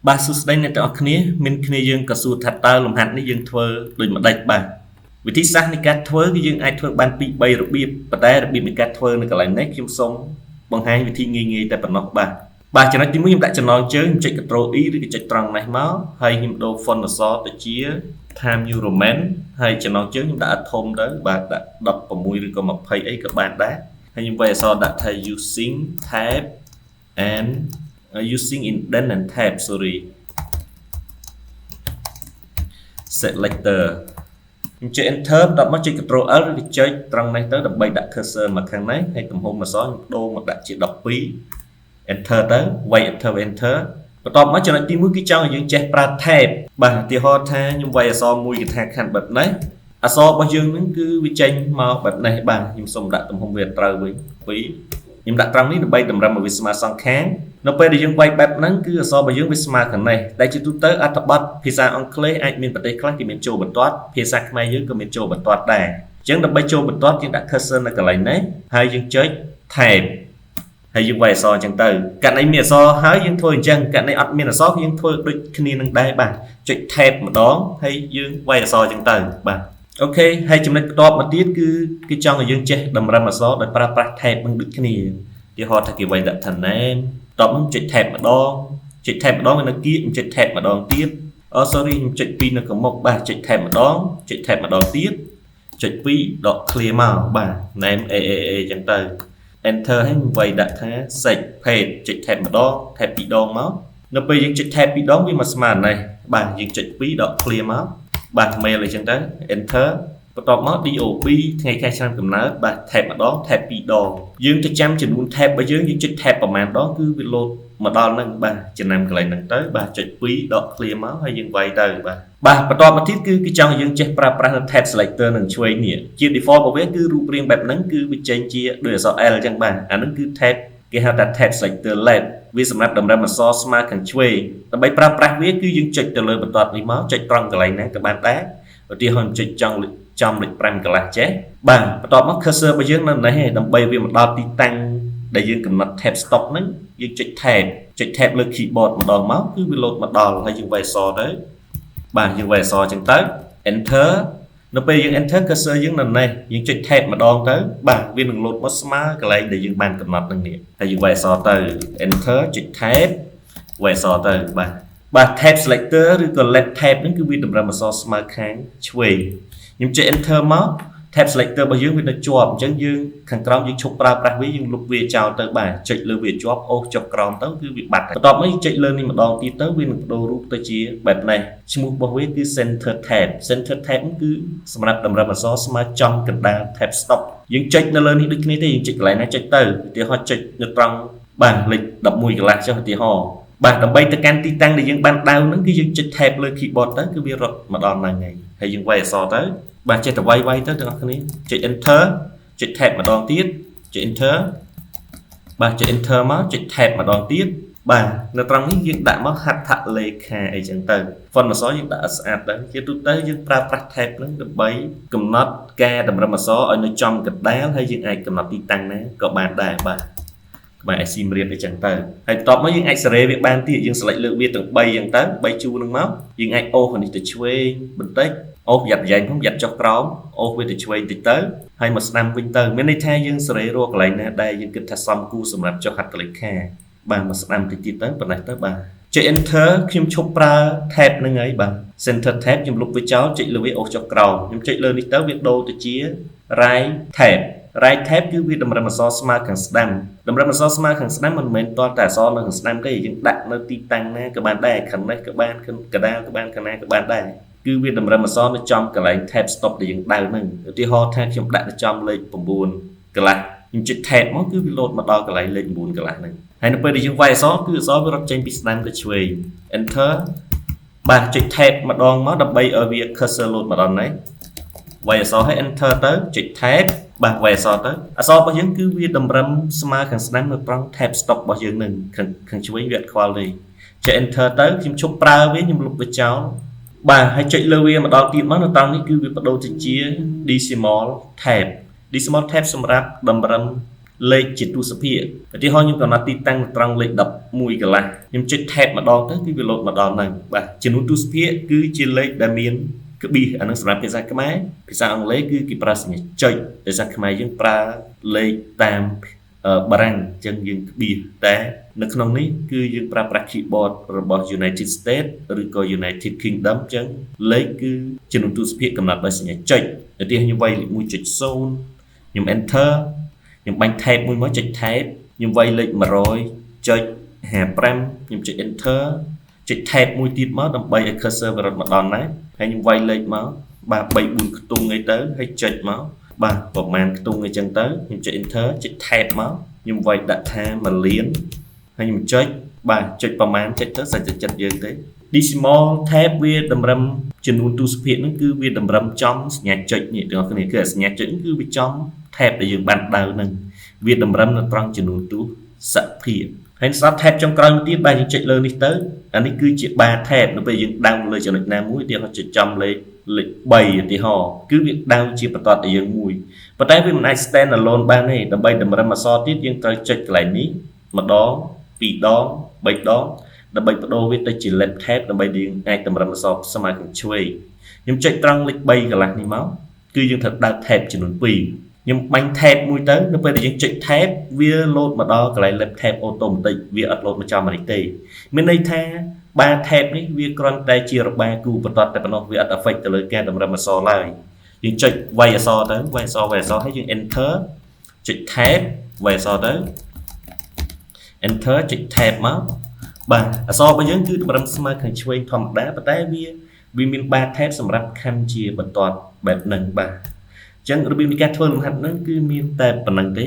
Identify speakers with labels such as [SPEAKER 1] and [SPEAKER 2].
[SPEAKER 1] បាទសួស្តីអ្នកទាំងអស់គ្នាមានគ្នាយើងក៏សួរថាតើលំហាត់នេះយើងធ្វើដូចម្ដេចបាទវិធីសាស្ត្រនៃការធ្វើគឺយើងអាចធ្វើបានពី3របៀបប៉ុន្តែរបៀបនៃការធ្វើនៅកន្លែងនេះខ្ញុំសូមបង្ហាញវិធីងាយៗតែប៉ុណ្ណោះបាទចំណុចទី1ខ្ញុំដាក់ចំណងជើងខ្ញុំចុច Ctrl E ឬក៏ចុចត្រង់នេះមកហើយខ្ញុំដូរ font អក្សរទៅជា Times New Roman ហើយចំណងជើងខ្ញុំដាក់ឲ្យធំទៅបាទដាក់16ឬក៏20អីក៏បានដែរហើយខ្ញុំវាយអក្សរដាក់ថា using tab and using indent and tab sorry selector ខ្ញុំចុច enter បន្ទាប់មកចុច Ctrl L ឬចុចត្រង់នេះទៅដើម្បីដាក់ cursor មកខាងនេះហើយទំហំអក្សរខ្ញុំដូរមកដាក់ជា12 enter ទៅវាយ enter បន្ទាប់មកចំណុចទី1គឺចង់ឲ្យយើងចេះប្រើ tab បាទឧទាហរណ៍ថាខ្ញុំវាយអក្សរមួយកថាខណ្ឌបែបនេះអក្សររបស់យើងនឹងគឺវាចេញមកបែបនេះបាទខ្ញុំសូមដាក់ទំហំវាត្រូវវិញ2ខ្ញុំដាក់ត្រង់នេះដើម្បីតម្រឹមឲ្យវាស្មើសងខាងនៅពេលដែលយើងវាយបែបហ្នឹងគឺអក្សររបស់យើងវាស្មើខាងនេះតែជាទូទៅអត្ថបទភាសាអង់គ្លេសអាចមានប្រទេសខ្លះគេមានចូលបន្ទាត់ភាសាខ្មែរយើងក៏មានចូលបន្ទាត់ដែរអញ្ចឹងដើម្បីចូលបន្ទាត់យើងដាក់ cursor នៅកន្លែងនេះហើយយើងចុច tab ហើយយើងវាយអក្សរអញ្ចឹងទៅករណីមានអក្សរហើយយើងធ្វើអញ្ចឹងករណីអត់មានអក្សរគឺយើងធ្វើដូចគ្នានឹងដែរបាទចុច tab ម្ដងហើយយើងវាយអក្សរអញ្ចឹងទៅបាទអូខេហើយចំណុចបន្ទាប់មកទៀតគឺគេចង់ឲ្យយើងចេះតម្រឹមអក្សរដោយប្រើប្រាស់ tab នឹងដូចគ្នាឧទាហរណ៍ថាគេវាយដាក់ថា name បន្ទាប់មកចុច tab ម្ដងចុច tab ម្ដងនៅគៀកចុច tab ម្ដងទៀតsorry ខ្ញុំចុច2នៅកំមុខបាទចុច tab ម្ដងចុច tab ម្ដងទៀតចុច2ដក clear មកបាទ name a អញ្ចឹងទៅ enter ហើយវាយដាក់ថា set page ចុច tab ម្ដង tab 2ដងមកនៅពេលយើងចុច tab 2ដងវាមកស្មើនេះបាទយើងចុច2ដក clear មកបាទ mail អញ្ចឹងទៅ enter បន្ទាប់មក DOB ថ្ងៃខែឆ្នាំកំណើតបាទ tab ម្ដង tab 2ដងយើងទៅចាំចំនួន tab របស់យើងចុច tab ប្រមាណដងគឺវា load មកដល់ហ្នឹងបាទចំណាំកន្លែងហ្នឹងទៅបាទចុច2ដក clear មកហើយយើងវាយទៅបាទបន្ទាប់មកទៀតគឺចង់ឲ្យយើងចេះប្រើប្រាស់នៅ tab selector នឹងឆ្វេងនេះជា default របស់វាគឺរូបរាងបែបហ្នឹងគឺវាចេញជាដូចអក្សរ L អញ្ចឹងបាទអាហ្នឹងគឺ tab គេហៅថា tab selector left វាសម្រាប់តម្រឹមអក្សរស្មើខាងឆ្វេងដើម្បីប្រើប្រាស់វាគឺយើងចុចទៅលើបន្ទាត់នេះមកចុចត្រង់កន្លែងណាក៏បានដែរឧទាហរណ៍ចុចចំលេខ5កន្លះចេះបាទបន្ទាប់មក cursor របស់យើងនៅនេះដើម្បីវាមកដល់ទីតាំងដែលយើងកំណត់ tab stop ហ្នឹងយើងចុច tab លើ keyboard ម្ដងមកគឺវា load មកដល់ហើយយើងវាយអក្សរទៅបាទយើងវាយអក្សរអញ្ចឹងទៅ enter នៅពេលយើង enter cursor យើងនៅនេះយើងចុច tab ម្ដងទៅបាទវានឹង load មកស្មើកន្លែងដែលយើងបានកំណត់នឹងនេះហើយយើងវាយអក្សរទៅ enter ចុច tab វាយអក្សរទៅបាទ tab selector ឬក៏ left tab ហ្នឹងគឺវាតម្រឹមអក្សរស្មើខាងឆ្វេងខ្ញុំចុច enter មក tab selector របស់យើងវានៅជាប់អញ្ចឹងយើងខាងក្រោមយើងឈប់ប្រើប្រាស់វាយើងលុបវាចោលទៅបាទចុចលើវាជាប់អូសចុចក្រោមទៅគឺវាបាត់បន្ទាប់មកយើងចុចលើនេះម្ដងទៀតទៅវានឹងបដូររូបទៅជាបែបនេះឈ្មោះរបស់វាគឺ center tab គឺសម្រាប់តម្រឹមអក្សរស្មើចំកណ្ដាល tab stop យើងចុចនៅលើនេះដូចគ្នាទេយើងចុចកន្លែងណាចុចទៅឧទាហរណ៍ចុចនៅត្រង់បាទលេខ11កន្លះចុះឧទាហរណ៍បាទដើម្បីទៅកាន់ទីតាំងដែលយើងបានដៅហ្នឹងគឺយើងចុច tab លើ keyboard ទៅគឺវារត់មកដល់ហ្នឹងហើយយើងវាយអក្សរទៅបាទចេះតែវាយទៅទាំងអស់គ្នាចុច enter ចុច tab ម្ដងទៀតចុច enter បាទចុច enter មកចុច tab ម្ដងទៀតបាទនៅត្រង់នេះយើងដាក់មកហត្ថលេខាអីចឹងទៅ font អក្សរយើងដាក់ឲ្យស្អាតទៅជាទូទៅយើងប្រើប្រាស់ tab ហ្នឹងដើម្បីកំណត់ការតម្រឹមអក្សរឲ្យនៅចំកណ្ដាលហើយយើងអាចកំណត់ទីតាំងណាក៏បានដែរបាទក្បាល IC រៀបអីចឹងទៅហើយបន្ទាប់មកយើងអាចសេរីវាបានទៀតយើង select លើកវាទាំង3ចឹងទៅ3ជួរហ្នឹងមកយើងអាចអូសនេះទៅឆ្វេងបន្តិចអូសប្រយ័ត្នប្រយែងផងប្រយ័ត្នចុះក្រោមអូសវាទៅឆ្វេងតិចទៅហើយមកស្ដាំវិញទៅមានន័យថាយើងសេរីរកកន្លែងណាដែលយើងគិតថាសមគួរសម្រាប់ចុះហត្ថលេខាបាទមកស្ដាំតិចទៀតទៅប៉ុណ្ណេះទៅបាទចុច enter ខ្ញុំឈប់ប្រើ tab ហ្នឹងហើយបាទ center tab ខ្ញុំលុបវាចោលចុចលើវាអូសចុះក្រោមខ្ញុំចុចលើនេះទៅវាដូរទៅជា right tab គឺវាតម្រឹមអក្សរស្មើខាងស្ដាំតម្រឹមអក្សរស្មើខាងស្ដាំមិនមែនតតែអក្សរនៅខាងស្ដាំទេយើងដាក់នៅទីតាំងណាក៏បានដែរខាងនេះក៏បានខាងកណ្ដាលក៏បានខាងណាក៏បានដែរគឺវាតម្រឹមអក្សរនៅចំកន្លែង tab stop ដែលយើងដៅហ្នឹងឧទាហរណ៍ថាខ្ញុំដាក់នៅចំលេខ9កន្លះខ្ញុំចុច tab មកគឺវា load មកដល់កន្លែងលេខ9កន្លះហ្នឹងហើយនៅពេលដែលយើងវាយអក្សរគឺអក្សរវារត់ចេញពីស្ដាំទៅឆ្វេង enter បាទចុច tab ម្ដងមកដើម្បីឲ្យវា cursor load មកដល់នេះវាយអក្សរឲ្យ enter ទៅចុច tab បាទវាយអក្សរទៅអក្សររបស់យើងគឺវាតម្រឹមស្មើខាងស្ដាំនៅត្រង់ tab stop របស់យើងនឹងខាងឆ្វេងវាអត់ខ្វល់ទេចុច enter ទៅខ្ញុំឈប់ប្រើវាខ្ញុំលុបវាចោលបាទហើយចុចលើវាម្ដងទៀតមកនៅត្រង់នេះគឺវាបដូរទៅជា decimal tab សម្រាប់តម្រឹម លេខជាទូសភាឧទាហរណ៍ខ្ញុំកំណត់ទីតាំងត្រង់លេខ11កន្លះខ្ញុំចុច tab ម្ដងទៅគឺវាលោតមកដល់ហ្នឹងបាទចំនួនទូសភាគឺជាលេខដែលមានក្បៀសអានឹងសម្រាប់ភាសាខ្មែរភាសាអង់គ្លេសគឺគេប្រើសញ្ញាចុចភាសាខ្មែរយើងប្រើលេខតាមបារាំងអញ្ចឹងយើងក្បៀសតែនៅក្នុងនេះគឺយើងប្រើប្រាស់ keyboard របស់ United States ឬក៏ United Kingdom អញ្ចឹងលេខគឺចំនួនទូសភាកំណត់ដោយសញ្ញាចុចឧទាហរណ៍ខ្ញុំវាយលេខ 1.0 ខ្ញុំ enter ខ្ញុំបាញ់ tab មួយមកចុច tab ខ្ញុំវាយលេខ 100.55 ខ្ញុំចុច enter ចុច tab មួយទៀតមកដើម្បីឲ្យ cursor វារត់មកដល់ណាហើយខ្ញុំវាយលេខមកបាទ 3-4 ខ្ទង់អីទៅហើយចុចមកបាទប្រហែលខ្ទង់អីចឹងទៅខ្ញុំចុច enter ចុច tab មកខ្ញុំវាយដាក់ថា1លានហើយខ្ញុំចុចបាទចុចប្រហែលចុចទៅសាច់ចិត្តយើងទេ decimal tab វាតម្រឹមចំនួនទូសភាគហ្នឹងគឺវាតម្រឹមចំសញ្ញាចុចនេះទាំងអស់គ្នាគឺសញ្ញាចុចគឺវាចំ tab ដែលយើងបានដៅហ្នឹងវាតម្រឹមនៅត្រង់ចំនួនទូសភាគហើយស្រាប់ tab ចុងក្រោយមួយទៀតបាទយើងចុចលើនេះទៅអានេះគឺជា bar tab នៅពេលយើងដាំលើចំណុចណាមួយឧទាហរណ៍ចុចចំលេខ3ឧទាហរណ៍គឺវាដាំជាបន្តទៅយើងមួយប៉ុន្តែវាមិនអាច stand alone បានទេដើម្បីតម្រឹមអក្សរទៀតយើងត្រូវចុចកន្លែងនេះម្ដង2ដង3ដងដើម្បីបដូរវាទៅជា left tab ដើម្បីយើងអាចតម្រឹមអក្សរស្មើខាងឆ្វេងខ្ញុំចុចត្រង់លេខ3កន្លះនេះមកគឺយើងត្រូវដើរ tab ចំនួន2ខ្ញុំបាញ់ tab មួយទៅនៅពេលដែលយើងចុច tab វាលោតមកដល់កន្លែង left tab automatic វាអត់លោតមកចំនេះទេមានន័យថាបារ tab នេះវាគ្រាន់តែជារបារគូបន្តតែប៉ុណ្ណោះវាអត់ affect ទៅលើការតម្រឹមអក្សរឡើយយើងចុចវាយអក្សរទៅវាយអក្សរហើយយើង enter ចុច tab វាយអក្សរទៅ enter ចុច tab មកបាទអក្សររបស់យើងគឺតម្រឹមស្មើខាងឆ្វេងធម្មតាប៉ុន្តែវាមានបារ tab សម្រាប់ខណ្ឌជាបន្តបែបហ្នឹងបាទអញ្ចឹងរបៀបនៃការធ្វើលំហាត់ហ្នឹងគឺមានតែប៉ុណ្្នឹងទេ